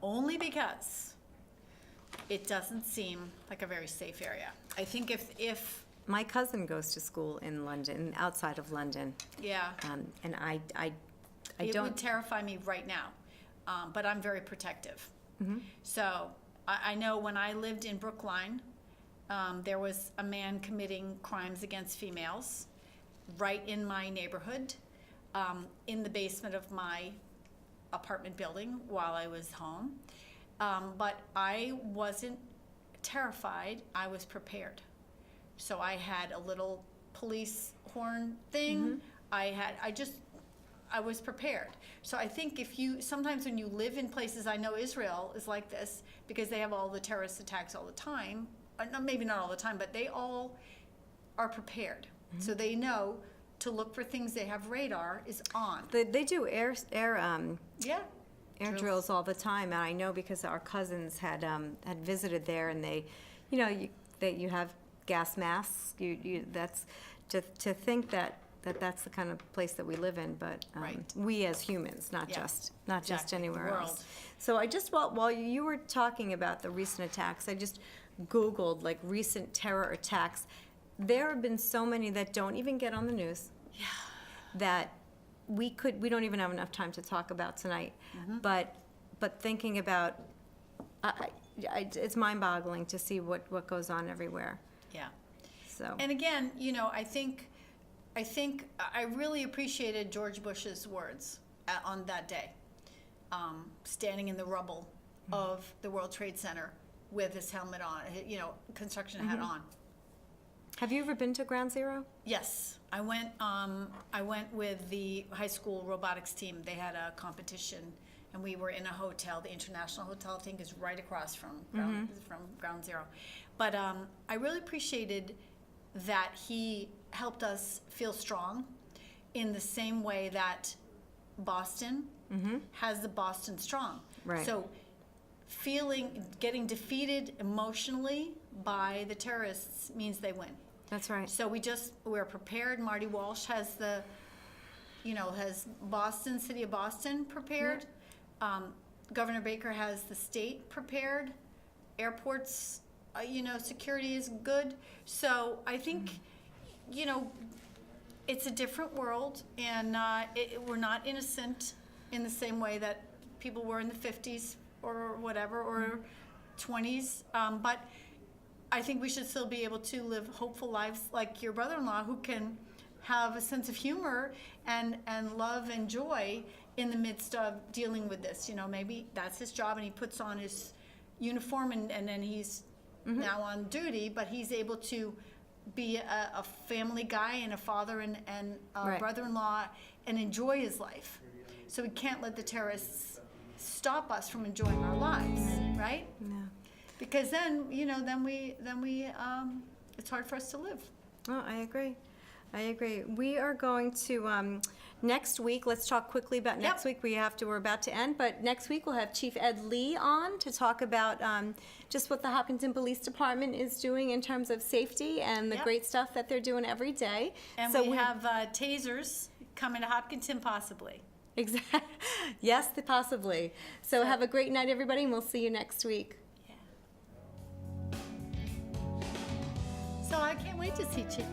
Only because it doesn't seem like a very safe area. I think if My cousin goes to school in London, outside of London, yeah, and I it don't. would terrify me right now, but I'm very protective. Mm-hmm. So I know when I lived in Brookline, there was a man committing crimes against females right in my neighborhood, in the basement of my apartment building while I was home. But I wasn't terrified, I was prepared. So I had a little police horn thing. I was prepared. So I think sometimes when you live in places, I know Israel is like this because they have all the terrorist attacks all the time. Maybe not all the time, but they all are prepared. Mm-hmm. So they know to look for things. They have radar is on. They do air drills. drills all the time, and I know because our cousins had visited there, and they, you have gas masks. That's to think that that's the kind of place that we live in, but Right. we as humans, not Yeah, just exactly, the anywhere world. else. So I just, while you were talking about the recent attacks, I just Googled like recent terror attacks. There have been so many that don't even get on the news. Yeah. That we don't even have enough time to talk about tonight. Mm-hmm. But thinking about, it's mind-boggling to see what goes on everywhere. Yeah. So. And again, you know, I think I really appreciated George Bush's words on that day, standing in the rubble of the World Trade Center with his helmet on, you know, construction hat on. Have you ever been to Ground Zero? Yes, I went with the high school robotics team. They had a competition, and we were in a hotel. The International Hotel, I think, is right across from Ground Zero. But I really appreciated that he helped us feel strong in the same way that Boston has the Boston Strong. Right. So getting defeated emotionally by the terrorists means they win. That's right. So we're prepared. Marty Walsh has has Boston, City of Boston prepared. Governor Baker has the state prepared. Airports, security is good. So I think, it's a different world, and we're not innocent in the same way that people were in the 50s or whatever, or 20s. But I think we should still be able to live hopeful lives like your brother-in-law, who can have a sense of humor and love and joy in the midst of dealing with this. Maybe that's his job, and he puts on his uniform, and then he's now on duty, but he's able to be a family guy and a father and a Right. brother-in-law and enjoy his life. So we can't let the terrorists stop us from enjoying our lives, right? Yeah. Because then it's hard for us to live. Oh, I agree. We are going to, next week, let's talk quickly about next week. We're about to end, but next week we'll have Chief Ed Lee on to talk about just what the Hopkinton Police Department is doing in terms of safety and the great stuff that they're doing every day. And so we have tasers coming to Hopkinton possibly. Exactly. Yes, possibly. So have a great night, everybody, and we'll see you next week. So I can't wait to see Chief.